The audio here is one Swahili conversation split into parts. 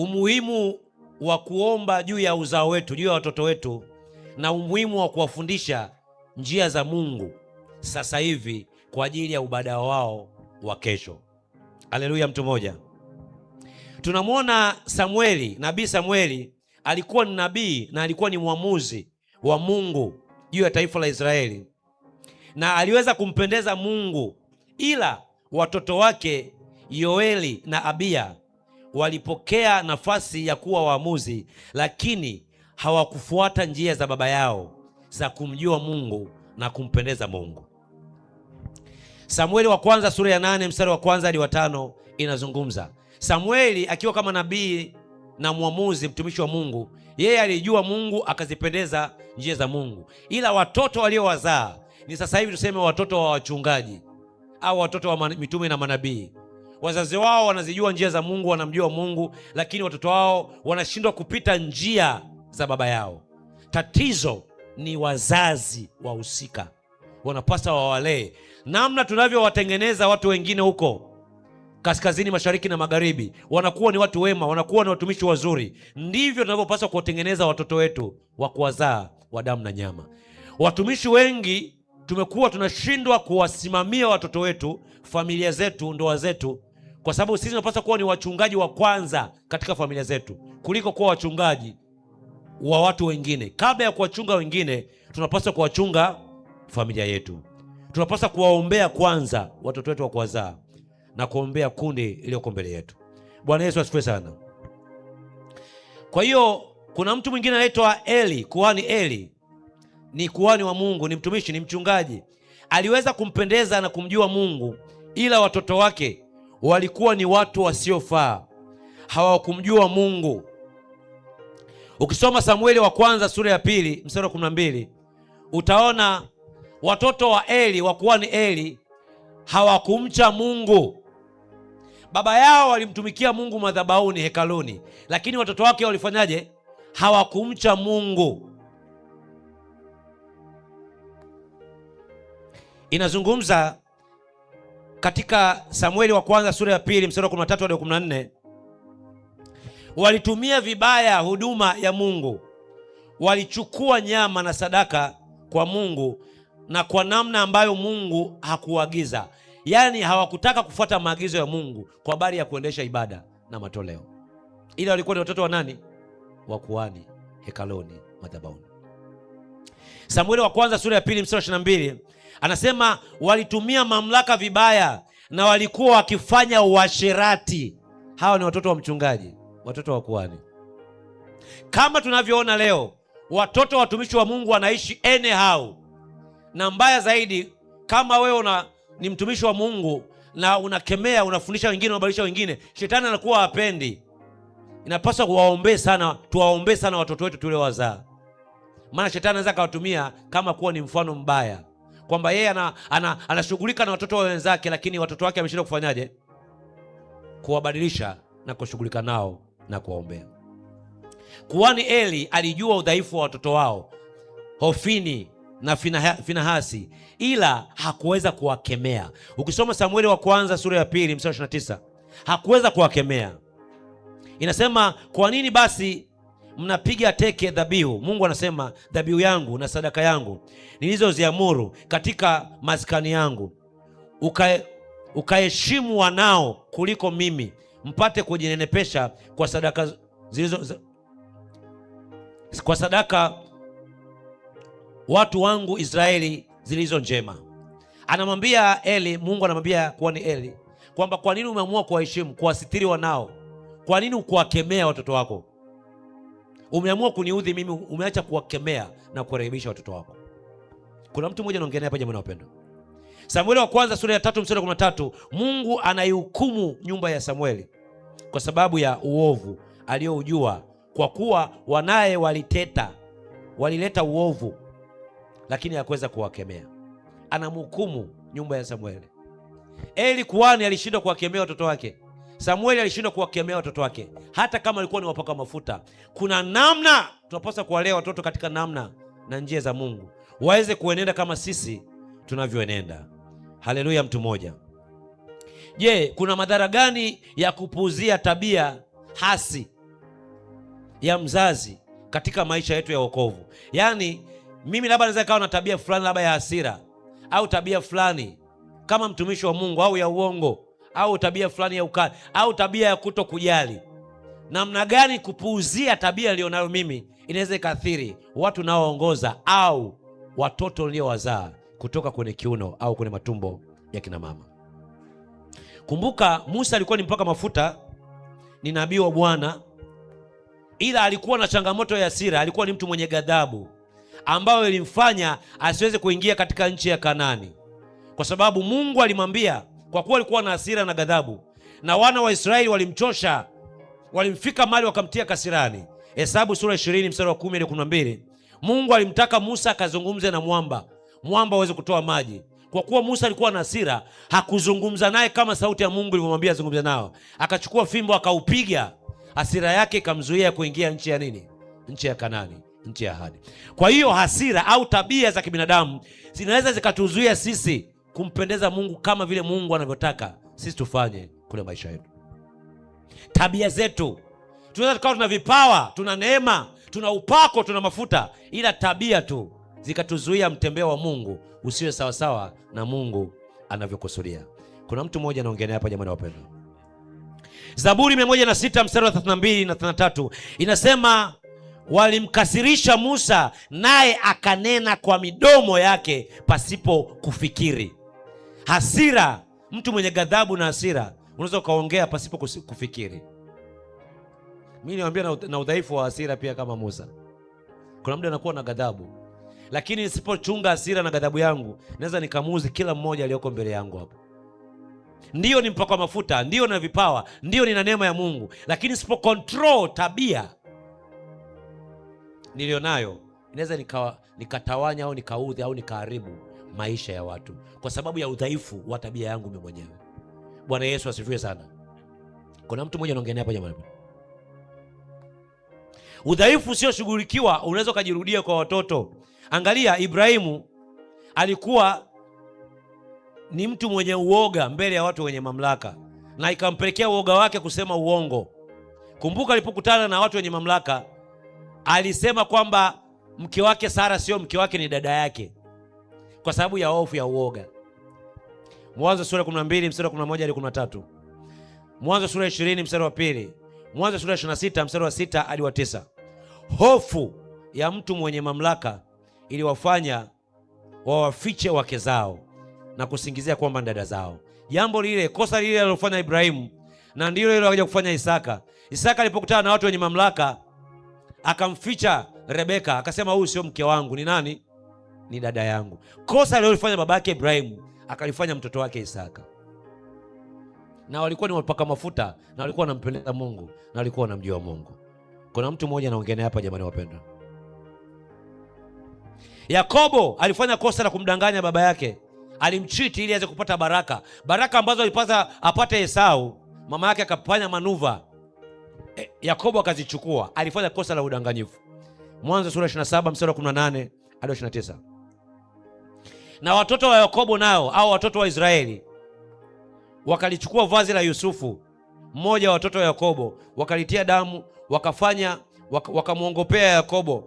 umuhimu wa kuomba juu ya uzao wetu, juu ya watoto wetu, na umuhimu wa kuwafundisha njia za Mungu sasa hivi kwa ajili ya ubada wao wa kesho. Haleluya, mtu mmoja. Tunamwona Samueli, nabii Samueli alikuwa ni nabii na alikuwa ni mwamuzi wa Mungu juu ya taifa la Israeli, na aliweza kumpendeza Mungu, ila watoto wake Yoeli na Abia walipokea nafasi ya kuwa waamuzi, lakini hawakufuata njia za baba yao za kumjua Mungu na kumpendeza Mungu. Samueli wa kwanza sura ya 8 mstari wa kwanza hadi wa 5 inazungumza. Samueli akiwa kama nabii na mwamuzi, mtumishi wa Mungu, yeye alijua Mungu, akazipendeza njia za Mungu, ila watoto waliowazaa ni sasa hivi tuseme watoto wa wachungaji au watoto wa mitume na manabii. Wazazi wao wanazijua njia za Mungu, wanamjua Mungu, lakini watoto wao wanashindwa kupita njia za baba yao. Tatizo ni wazazi wahusika, wanapaswa wawalee. Namna tunavyowatengeneza watu wengine huko kaskazini, mashariki na magharibi, wanakuwa ni watu wema, wanakuwa ni watumishi wazuri, ndivyo tunavyopaswa kuwatengeneza watoto wetu wa kuwazaa wa damu na nyama. Watumishi wengi tumekuwa tunashindwa kuwasimamia watoto wetu, familia zetu, ndoa zetu, kwa sababu sisi tunapaswa kuwa ni wachungaji wa kwanza katika familia zetu kuliko kuwa wachungaji wa watu wengine. Kabla ya kuwachunga wengine, tunapaswa kuwachunga familia yetu. Tunapaswa kuwaombea kwanza watoto wetu wa kuwazaa na kuombea kundi iliyoko mbele yetu. Bwana Yesu asifiwe sana. Kwa hiyo kuna mtu mwingine anaitwa Eli, kuhani Eli. Ni kuhani wa Mungu, ni mtumishi, ni mchungaji. Aliweza kumpendeza na kumjua Mungu, ila watoto wake walikuwa ni watu wasiofaa, hawakumjua Mungu. Ukisoma Samueli wa kwanza sura ya 2 mstari wa 12, utaona watoto wa Eli, wa kuhani Eli, hawakumcha Mungu. Baba yao walimtumikia Mungu madhabahuni, hekaluni, lakini watoto wake walifanyaje? Hawakumcha Mungu. Inazungumza katika Samueli wa kwanza sura ya 2 mstari wa 13 hadi 14. Walitumia vibaya huduma ya Mungu, walichukua nyama na sadaka kwa Mungu na kwa namna ambayo Mungu hakuagiza. Yaani hawakutaka kufuata maagizo ya Mungu kwa habari ya kuendesha ibada na matoleo. Ila walikuwa ni watoto wa nani? Wa kuhani, hekaluni, madhabahuni. Samueli wa kwanza sura ya 2 mstari wa 22 anasema walitumia mamlaka vibaya na walikuwa wakifanya uasherati. Hawa ni watoto wa mchungaji, watoto wa kuhani. Kama tunavyoona leo, watoto wa watumishi wa Mungu wanaishi anyhow. Na mbaya zaidi, kama wewe ni mtumishi wa Mungu na unakemea, unafundisha wengine, unabadilisha wengine, shetani anakuwa hapendi. Inapaswa tuwaombee sana watoto wetu tuliowazaa. Maana shetani anaweza kawatumia kama kuwa ni mfano mbaya, kwamba yeye anashughulika na watoto wa wenzake, lakini watoto wake ameshindwa kufanyaje? Kuwabadilisha na kushughulika nao na kuwaombea. Kuhani Eli alijua udhaifu wa watoto wao Hofini na Finehasi, ila hakuweza kuwakemea. Ukisoma Samueli wa kwanza sura ya 2 mstari wa 29, hakuweza kuwakemea. Inasema, kwa nini basi mnapiga teke dhabihu? Mungu anasema, dhabihu yangu na sadaka yangu nilizoziamuru katika maskani yangu, ukaheshimu wanao kuliko mimi, mpate kujinenepesha kwa sadaka watu wangu Israeli zilizo njema. Anamwambia Eli, Mungu anamwambia kuhani Eli kwamba kwa nini umeamua kuwaheshimu, kuwasitiri wanao? Kwa nini ukuwakemea watoto wako? Umeamua kuniudhi mimi, umeacha kuwakemea na kuwarekebisha watoto wako. Kuna mtu mmoja anaongelea hapa, jamani wapendwa. Samueli wa kwanza sura ya 3 mstari wa 13, Mungu anaihukumu nyumba ya Samueli kwa sababu ya uovu alioujua, kwa kuwa wanaye walileta uovu, lakini hakuweza kuwakemea. Anamhukumu nyumba ya Samueli. Eli kuhani alishindwa kuwakemea watoto wake. Samueli alishindwa kuwakemea watoto wake, hata kama alikuwa ni wapaka mafuta. Kuna namna tunapaswa kuwalea watoto katika namna na njia za Mungu, waweze kuenenda kama sisi tunavyoenenda. Haleluya, mtu mmoja. Je, kuna madhara gani ya kupuuzia tabia hasi ya mzazi katika maisha yetu ya wokovu. Yaani mimi labda naweza kawa na tabia fulani labda ya hasira au tabia fulani kama mtumishi wa Mungu, au ya uongo, au tabia fulani ya ukali, au tabia ya kutokujali. Namna gani kupuuzia tabia nilionayo mimi inaweza ikaathiri watu naoongoza au watoto niliowazaa kutoka kwenye kiuno au kwenye matumbo ya kina mama. Kumbuka Musa alikuwa ni mpaka mafuta, ni nabii wa Bwana, ila alikuwa na changamoto ya hasira. Alikuwa ni mtu mwenye ghadhabu ambayo ilimfanya asiweze kuingia katika nchi ya Kanaani, kwa sababu Mungu alimwambia, kwa kuwa alikuwa na hasira na ghadhabu, na wana wa Israeli walimchosha, walimfika mahali wakamtia kasirani. Hesabu sura 20 mstari wa 10 hadi 12. Mungu alimtaka Musa akazungumze na mwamba aweze kutoa maji. Kwa kuwa Musa alikuwa na hasira, hakuzungumza naye kama sauti ya Mungu ilivyomwambia azungumze nao. Akachukua fimbo akaupiga, hasira yake ikamzuia kuingia nchi ya nini? Nchi ya Kanaani, nchi ya ahadi. Kwa hiyo hasira au tabia za kibinadamu zinaweza zikatuzuia sisi kumpendeza Mungu kama vile Mungu anavyotaka sisi tufanye kule maisha yetu. Tabia zetu, tunaweza tukawa tuna vipawa, tuna neema, tuna upako, tuna mafuta, ila tabia tu zikatuzuia mtembeo wa Mungu usiwe sawasawa na Mungu anavyokusudia. Kuna mtu mmoja anaongea hapa, jamani wapendwa. Zaburi 106 mstari wa 32 na 33 inasema, walimkasirisha Musa naye akanena kwa midomo yake pasipo kufikiri. Hasira, mtu mwenye ghadhabu na hasira unaweza ukaongea pasipo kufikiri. Mimi niwaambia na udhaifu wa hasira pia kama Musa. Kuna muda anakuwa na ghadhabu, lakini nisipochunga hasira na ghadhabu yangu naweza nikamuuzi kila mmoja aliyoko mbele yangu hapo. Ndiyo ni mpaka mafuta, ndiyo na vipawa, ndiyo nina neema ya Mungu, lakini sipo control tabia nilionayo, inaweza nikatawanya au nikaudhi au nikaharibu maisha ya watu kwa sababu ya udhaifu wa tabia yangu mimi mwenyewe. Bwana Yesu asifiwe sana. Kuna mtu mmoja anaongea hapa jamani. Udhaifu sio shughulikiwa unaweza kujirudia kwa watoto. Angalia, Ibrahimu alikuwa ni mtu mwenye uoga mbele ya watu wenye mamlaka, na ikampelekea uoga wake kusema uongo. Kumbuka alipokutana na watu wenye mamlaka, alisema kwamba mke wake Sara sio mke wake, ni dada yake, kwa sababu ya hofu ya uoga. Mwanzo sura 12 mstari wa 11 hadi 13. Mwanzo sura 20 mstari wa 2. Mwanzo sura 26 mstari wa 6 hadi wa 9. Hofu ya mtu mwenye mamlaka iliwafanya wawafiche wake zao na kusingizia kwamba dada zao. Jambo lile, kosa lile alilofanya Ibrahimu, na ndilo lile akaja kufanya Isaka. Isaka alipokutana na watu wenye mamlaka akamficha Rebeka, akasema huyu sio mke wangu, ni nani? Ni dada yangu. Kosa alilofanya babake Ibrahimu akalifanya mtoto wake Isaka. Na walikuwa ni wapaka mafuta, na walikuwa wanampendeza Mungu, na walikuwa wanamjua Mungu. Kuna mtu mmoja anaongea hapa jamani wapendwa. Yakobo alifanya kosa la kumdanganya baba yake. Alimcheat ili aweze kupata baraka ambazo alipata apate Esau. Mama yake akafanya manuva, Yakobo akazichukua. Alifanya kosa la udanganyifu. Mwanzo sura 27 mstari wa 18 hadi 29. Na watoto wa Yakobo nao au watoto wa Israeli wakalichukua vazi la Yusufu, mmoja wa watoto wa Yakobo, wakalitia damu, wakamwongopea Yakobo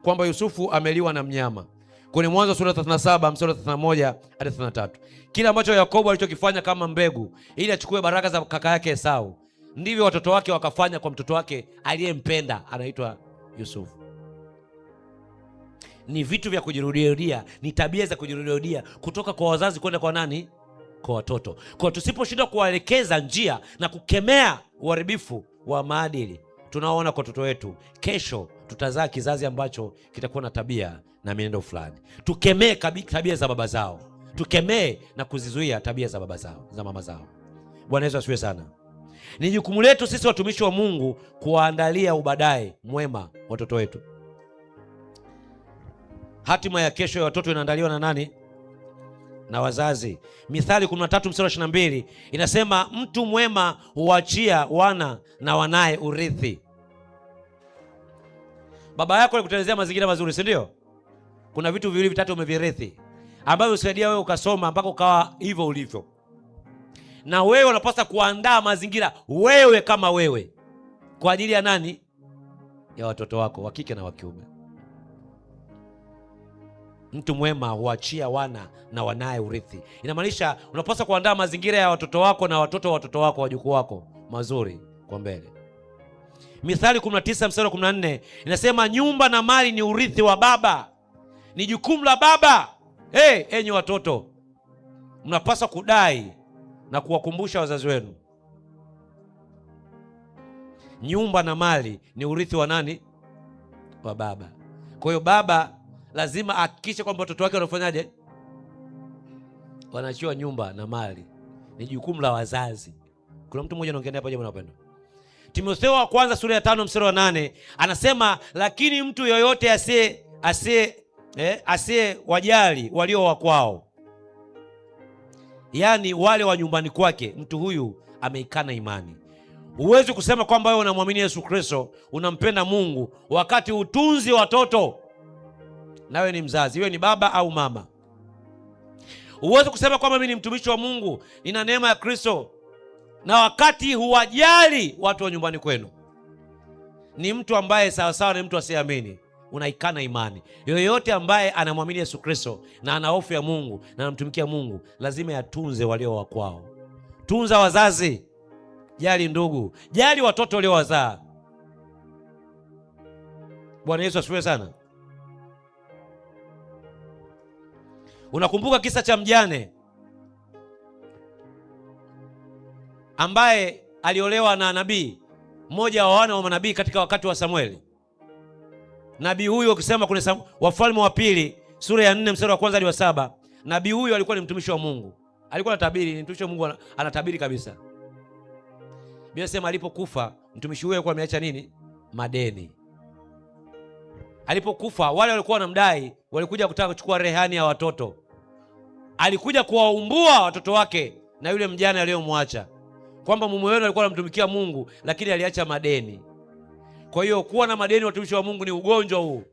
kwamba Yusufu ameliwa na mnyama. Kwenye Mwanzo sura 37 mstari wa 31 hadi 33. Kila ambacho Yakobo alichokifanya kama mbegu ili achukue baraka za kaka yake Esau, ndivyo watoto wake wakafanya kwa mtoto wake aliyempenda, anaitwa Yusufu. Ni vitu vya kujirudia, ni tabia za kujirudia kutoka kwa wazazi kwenda kwa nani? Kwa watoto. Kwa tusiposhinda kuwaelekeza njia na kukemea uharibifu wa maadili tunaoona kwa watoto wetu, kesho tutazaa kizazi ambacho kitakuwa na tabia na mienendo fulani. Tukemee tabia za baba zao, tukemee na kuzizuia tabia za baba zao, za mama zao. Bwana Yesu asifiwe sana. Ni jukumu letu sisi watumishi wa Mungu kuwaandalia ubadaye mwema watoto wetu. Hatima ya kesho ya watoto inaandaliwa na nani? Na wazazi. Mithali 13 mstari wa 22 inasema, mtu mwema huachia wana na wanaye urithi. Baba yako alikutengenezea mazingira mazuri, si ndio? Kuna vitu viwili vitatu umevirithi ambavyo usaidia wewe ukasoma mpaka ukawa hivyo ulivyo. Na wewe unapaswa kuandaa mazingira wewe kama wewe kwa ajili ya nani? ya watoto wako wa kike na wa kiume. Mtu mwema huachia wana na wanaye urithi. Inamaanisha unapaswa kuandaa mazingira ya watoto wako na watoto wa watoto wako, wajukuu wako, mazuri kwa mbele. Mithali 19 mstari wa 14 inasema nyumba na mali ni urithi wa baba, ni jukumu la baba. Enyi watoto, mnapaswa kudai na kuwakumbusha wazazi wenu. Nyumba na mali ni urithi wa nani? Wa baba. Kwa hiyo baba lazima ahakikishe kwamba watoto wake wanafanyaje? Wanaachiwa nyumba na mali. Ni jukumu la wazazi. Kuna mtu mmoja anaongelea hapa jambo napenda. Timotheo wa kwanza sura ya 5 mstari wa 8 anasema, lakini mtu yoyote asiye wajali walio wa kwao, yaani wale wa nyumbani kwake, mtu huyu ameikana imani. Huwezi kusema kwamba wewe unamwamini Yesu Kristo, unampenda Mungu, wakati utunzi watoto, nawe ni mzazi, wewe ni baba au mama. Huwezi kusema kwamba mimi ni mtumishi wa Mungu, nina neema ya Kristo, na wakati huwajali watu wa nyumbani kwenu. Ni mtu ambaye sawasawa ni mtu asiyeamini, unaikana imani. Yoyote ambaye anamwamini Yesu Kristo na ana hofu ya Mungu na anamtumikia Mungu, lazima yatunze walio wa kwao. Tunza wazazi, jali ndugu, jali watoto walio wazaa. Bwana Yesu asifiwe sana. Unakumbuka kisa cha mjane ambaye aliolewa na nabii mmoja wa wana wa manabii katika wakati wa Samueli. Nabii huyu ukisema kwenye Wafalme wa pili sura ya 4 mstari wa 1 hadi wa 7, nabii huyu alikuwa ni mtumishi wa Mungu. Alikuwa anatabiri, ni mtumishi wa Mungu, anatabiri kabisa. Biblia inasema alipokufa mtumishi huyo alikuwa ameacha nini? Madeni. Alipokufa wale walikuwa wanamdai walikuja kutaka kuchukua rehani ya watoto. Alikuja kuwaumbua watoto wake na yule mjane aliyomwacha, kwamba mume wenu alikuwa anamtumikia Mungu lakini aliacha madeni. Kwa hiyo kuwa na madeni watumishi wa Mungu ni ugonjwa huu.